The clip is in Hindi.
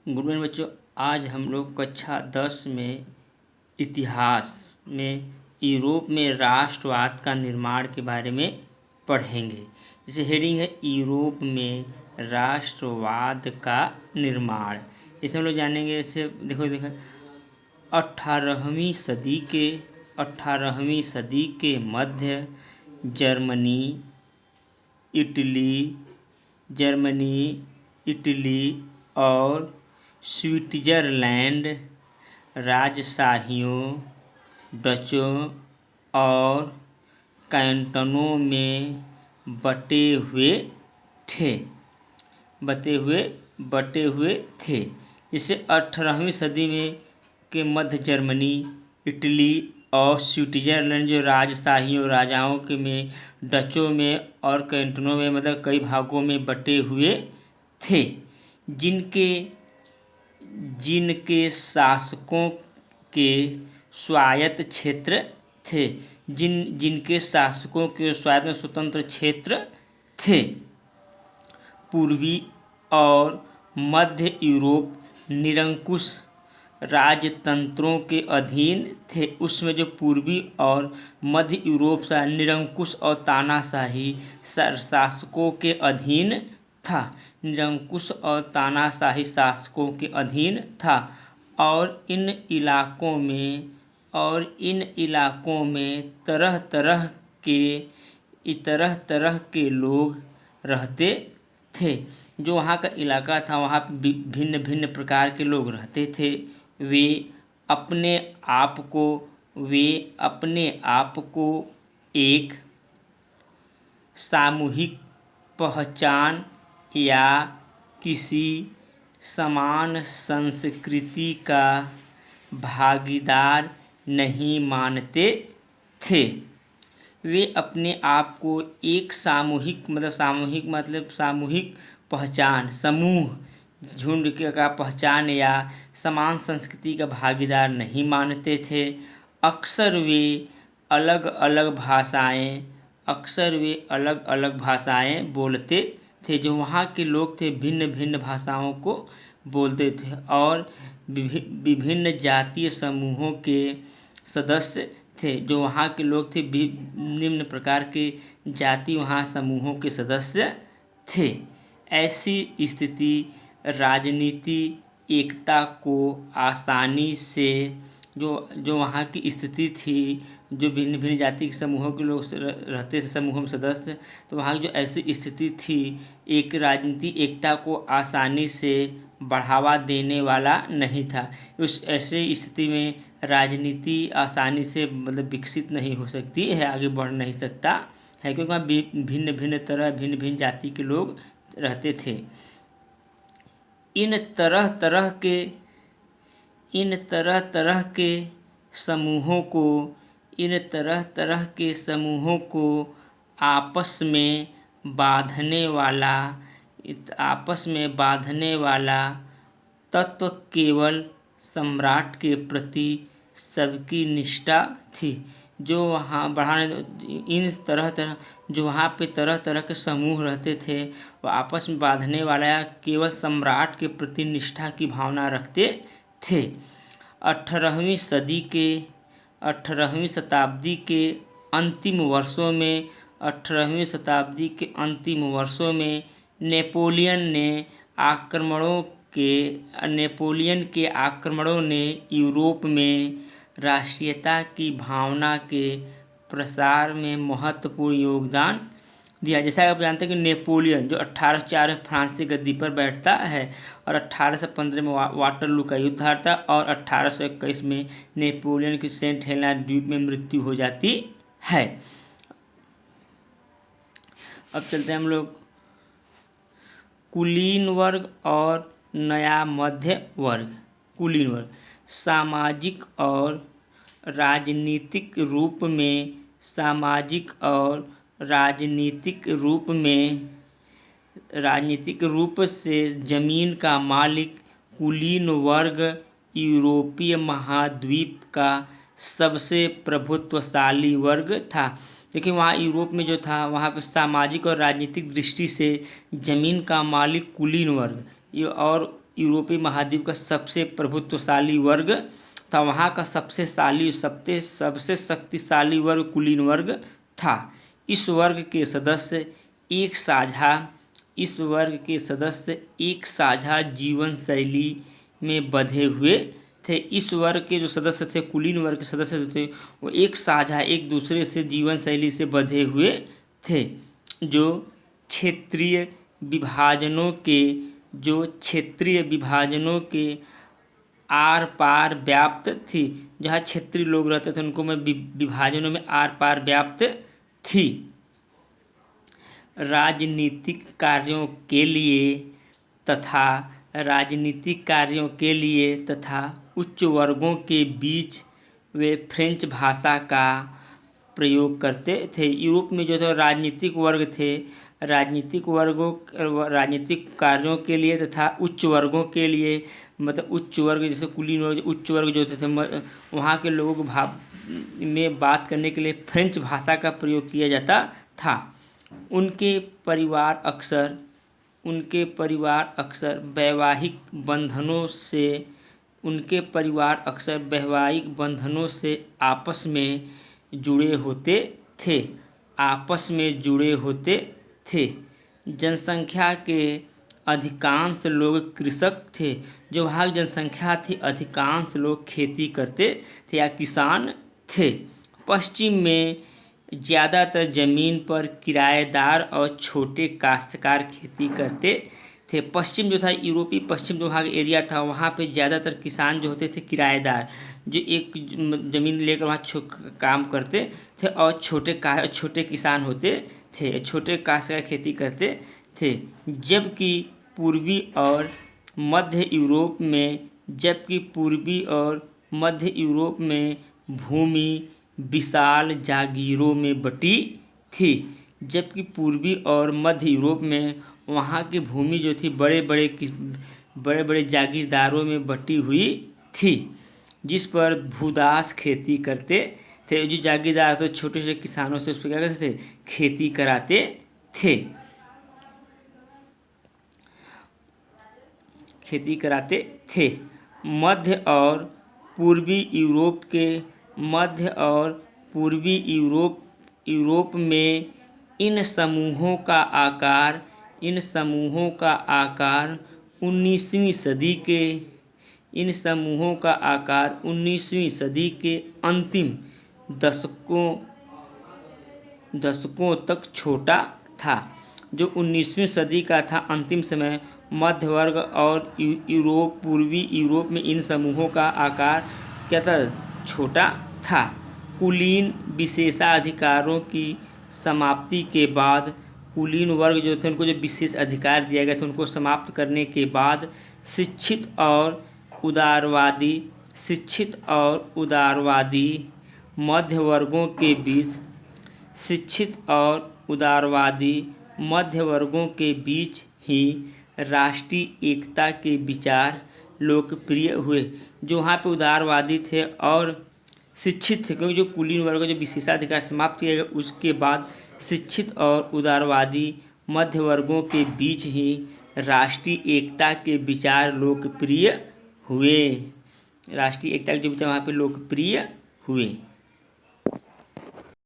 गुड मॉर्निंग बच्चों। आज हम लोग कक्षा 10 में इतिहास में यूरोप में राष्ट्रवाद का निर्माण के बारे में पढ़ेंगे। जैसे हेडिंग है यूरोप में राष्ट्रवाद का निर्माण। इसमें हम लोग जानेंगे। जैसे देखो 18वीं सदी के मध्य जर्मनी, इटली और स्विट्ज़रलैंड राजशाहियों, डचों और कैंटनों में बटे हुए थे। जैसे 18वीं सदी में के मध्य जर्मनी, इटली और स्विट्ज़रलैंड जो राजशाहियों राजाओं के में, डचों में और कैंटनों में मतलब कई भागों में बटे हुए थे, जिनके शासकों के स्वायत्त क्षेत्र थे। जिनके शासकों के स्वायत्त में स्वतंत्र क्षेत्र थे। पूर्वी और मध्य यूरोप निरंकुश राजतंत्रों के अधीन थे। उसमें जो पूर्वी और मध्य यूरोप सा निरंकुश और तानाशाही शासकों के अधीन था। और इन इलाकों में तरह तरह के लोग रहते थे। जो वहाँ का इलाका था वहाँ भिन्न भिन्न प्रकार के लोग रहते थे। वे अपने आप को एक सामूहिक पहचान या किसी समान संस्कृति का भागीदार नहीं मानते थे। वे अपने आप को एक सामूहिक पहचान, समूह, झुंड का पहचान या समान संस्कृति का भागीदार नहीं मानते थे। अक्सर वे अलग अलग भाषाएं बोलते थे। जो वहाँ के लोग थे भिन्न भिन्न भाषाओं को बोलते थे और विभिन्न जातीय समूहों के सदस्य थे। जो वहाँ के लोग थे निम्न प्रकार के जाति वहाँ समूहों के सदस्य थे। ऐसी स्थिति राजनीति एकता को आसानी से जो वहाँ की स्थिति थी, जो भिन्न भिन्न जाति के समूहों के लोग रहते थे समूहों में सदस्य, तो वहाँ की जो ऐसी स्थिति थी एक राजनीति एकता को आसानी से बढ़ावा देने वाला नहीं था। उस ऐसे स्थिति में राजनीति आसानी से विकसित नहीं हो सकती है, आगे बढ़ नहीं सकता है, क्योंकि वहाँ भिन्न जाति के लोग रहते थे। इन तरह के समूहों को आपस में बांधने वाला तत्व केवल सम्राट के प्रति सबकी निष्ठा थी। जो वहाँ तरह के समूह रहते थे वो आपस में बांधने वाला या केवल सम्राट के प्रति निष्ठा की भावना रखते थे। 18वीं शताब्दी के अंतिम वर्षों में नेपोलियन के आक्रमणों ने यूरोप में राष्ट्रीयता की भावना के प्रसार में महत्वपूर्ण योगदान दिया। जैसा आप जानते हैं कि नेपोलियन जो 1804 में फ्रांस से गद्दी पर बैठता है और 1815 में वाटरलू का युद्ध हारता और 1821 में नेपोलियन की सेंट हेलेना द्वीप में मृत्यु हो जाती है। अब चलते हैं हम लोग कुलीन वर्ग और नया मध्य वर्ग। कुलीन वर्ग सामाजिक और राजनीतिक रूप से जमीन का मालिक कुलीन वर्ग यूरोपीय महाद्वीप का सबसे प्रभुत्वशाली वर्ग था। देखिए वहाँ यूरोप में जो था वहाँ पर सामाजिक और राजनीतिक दृष्टि से ज़मीन का मालिक कुलीन वर्ग और यूरोपीय महाद्वीप का सबसे प्रभुत्वशाली वर्ग था। वहाँ का सबसे शक्तिशाली वर्ग कुलीन वर्ग था। इस वर्ग के सदस्य एक साझा जीवन शैली में बंधे हुए थे। इस वर्ग के जो सदस्य थे, कुलीन वर्ग के सदस्य थे, वो एक दूसरे से जीवन शैली से बंधे हुए थे, जो क्षेत्रीय विभाजनों के आर पार व्याप्त थी। जहाँ क्षेत्रीय लोग रहते थे उनको में विभाजनों में आर पार व्याप्त थी। राजनीतिक कार्यों के लिए तथा उच्च वर्गों के बीच वे फ्रेंच भाषा का प्रयोग करते थे। यूरोप में जो थे राजनीतिक वर्ग थे, राजनीतिक कार्यों के लिए तथा उच्च वर्गों के लिए, मतलब उच्च वर्ग जैसे कुलीन वर्ग, उच्च वर्ग जो थे वहाँ के लोगों को में बात करने के लिए फ्रेंच भाषा का प्रयोग किया जाता था। उनके परिवार अक्सर वैवाहिक बंधनों से आपस में जुड़े होते थे। जनसंख्या के अधिकांश लोग कृषक थे। जो वहाँ की जनसंख्या थी, अधिकांश लोग खेती करते थे या किसान थे। पश्चिम में ज़्यादातर ज़मीन पर किराएदार और छोटे काश्तकार खेती करते थे। पश्चिम जो था, यूरोपीय पश्चिम जो वहाँ का एरिया था, वहाँ पे ज़्यादातर किसान जो होते थे किराएदार, जो एक ज़मीन लेकर वहाँ काम करते थे, और छोटे किसान होते थे, छोटे काश्तकार खेती करते थे। जबकि पूर्वी और मध्य यूरोप में भूमि विशाल जागीरों में बटी थी। जबकि पूर्वी और मध्य यूरोप में वहाँ की भूमि जो थी बड़े बड़े जागीरदारों में बटी हुई थी, जिस पर भूदास खेती करते थे। जो जागीरदार थे छोटे छोटे किसानों से उस पर क्या करते थे, खेती कराते थे। मध्य और पूर्वी यूरोप में इन समूहों का आकार 19वीं सदी के अंतिम दशकों तक छोटा था। जो 19वीं सदी का था अंतिम समय, मध्य वर्ग और पूर्वी यूरोप में इन समूहों का आकार क्या था, छोटा था। कुलीन विशेषाधिकारों की समाप्ति के बाद, कुलीन वर्ग जो थे उनको जो विशेष अधिकार दिया गया था, उनको समाप्त करने के बाद शिक्षित और उदारवादी मध्य वर्गों के बीच ही राष्ट्रीय एकता के विचार लोकप्रिय हुए। जो वहाँ पे उदारवादी थे और शिक्षित थे, क्योंकि जो कुलीन वर्ग जो विशेषाधिकार समाप्त किया गया, उसके बाद शिक्षित और उदारवादी मध्य वर्गों के बीच ही राष्ट्रीय एकता के विचार लोकप्रिय हुए।